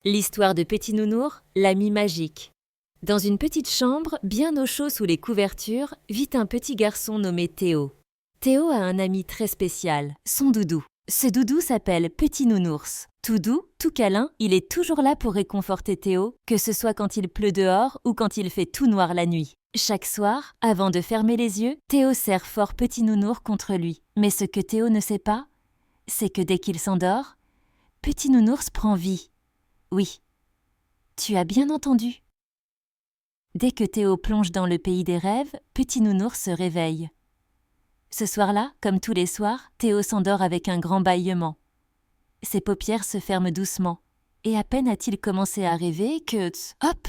L'histoire de Petit Nounours, l'ami magique. Dans une petite chambre, bien au chaud sous les couvertures, vit un petit garçon nommé Théo. Théo a un ami très spécial, son doudou. Ce doudou s'appelle Petit Nounours. Tout doux, tout câlin, il est toujours là pour réconforter Théo, que ce soit quand il pleut dehors ou quand il fait tout noir la nuit. Chaque soir, avant de fermer les yeux, Théo serre fort Petit Nounours contre lui. Mais ce que Théo ne sait pas, c'est que dès qu'il s'endort, Petit Nounours prend vie. Oui, tu as bien entendu. Dès que Théo plonge dans le pays des rêves, Petit Nounours se réveille. Ce soir-là, comme tous les soirs, Théo s'endort avec un grand bâillement. Ses paupières se ferment doucement, et à peine a-t-il commencé à rêver que, hop,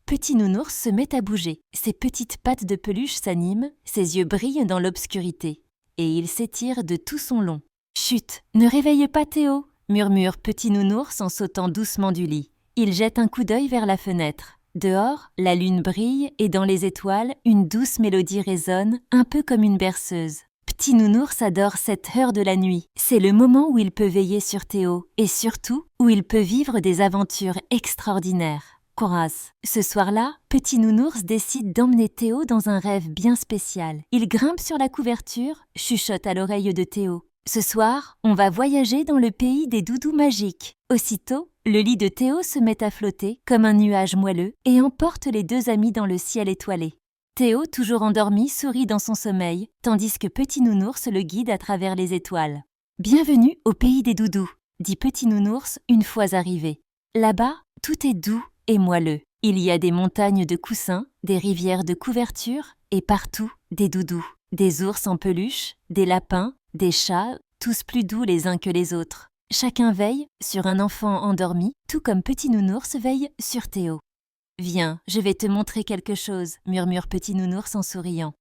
Petit Nounours se met à bouger. Ses petites pattes de peluche s'animent, ses yeux brillent dans l'obscurité, et il s'étire de tout son long. « Chut, ne réveille pas Théo !» murmure Petit Nounours en sautant doucement du lit. Il jette un coup d'œil vers la fenêtre. Dehors, la lune brille et dans les étoiles, une douce mélodie résonne, un peu comme une berceuse. Petit Nounours adore cette heure de la nuit. C'est le moment où il peut veiller sur Théo et surtout où il peut vivre des aventures extraordinaires. Courage. Ce soir-là, Petit Nounours décide d'emmener Théo dans un rêve bien spécial. Il grimpe sur la couverture, chuchote à l'oreille de Théo. Ce soir, on va voyager dans le pays des doudous magiques. Aussitôt, le lit de Théo se met à flotter comme un nuage moelleux et emporte les deux amis dans le ciel étoilé. Théo, toujours endormi, sourit dans son sommeil, tandis que Petit Nounours le guide à travers les étoiles. « Bienvenue au pays des doudous », dit Petit Nounours une fois arrivé. Là-bas, tout est doux et moelleux. Il y a des montagnes de coussins, des rivières de couverture et partout des doudous. Des ours en peluche, des lapins, des chats, tous plus doux les uns que les autres. Chacun veille sur un enfant endormi, tout comme Petit Nounours veille sur Théo. « Viens, je vais te montrer quelque chose », murmure Petit Nounours en souriant.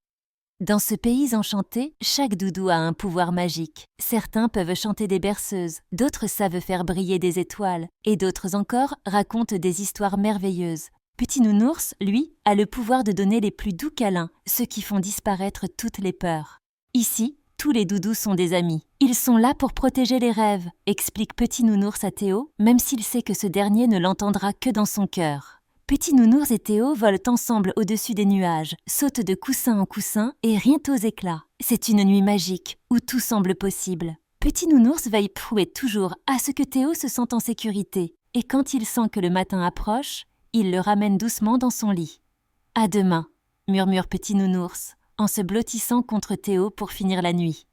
Dans ce pays enchanté, chaque doudou a un pouvoir magique. Certains peuvent chanter des berceuses, d'autres savent faire briller des étoiles, et d'autres encore racontent des histoires merveilleuses. Petit Nounours, lui, a le pouvoir de donner les plus doux câlins, ceux qui font disparaître toutes les peurs. Ici, tous les doudous sont des amis. Ils sont là pour protéger les rêves, explique Petit Nounours à Théo, même s'il sait que ce dernier ne l'entendra que dans son cœur. Petit Nounours et Théo volent ensemble au-dessus des nuages, sautent de coussin en coussin et rient aux éclats. C'est une nuit magique, où tout semble possible. Petit Nounours veille prouver toujours à ce que Théo se sente en sécurité, et quand il sent que le matin approche, il le ramène doucement dans son lit. « À demain », murmure Petit Nounours, en se blottissant contre Théo pour finir la nuit.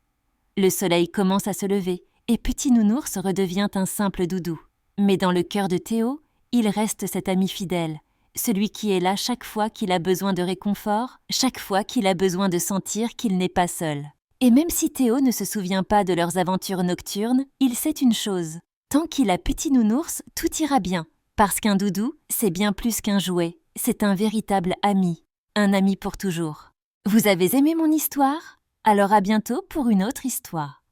Le soleil commence à se lever, et Petit Nounours redevient un simple doudou. Mais dans le cœur de Théo, il reste cet ami fidèle, celui qui est là chaque fois qu'il a besoin de réconfort, chaque fois qu'il a besoin de sentir qu'il n'est pas seul. Et même si Théo ne se souvient pas de leurs aventures nocturnes, il sait une chose. Tant qu'il a Petit Nounours, tout ira bien. Parce qu'un doudou, c'est bien plus qu'un jouet. C'est un véritable ami. Un ami pour toujours. Vous avez aimé mon histoire? Alors à bientôt pour une autre histoire.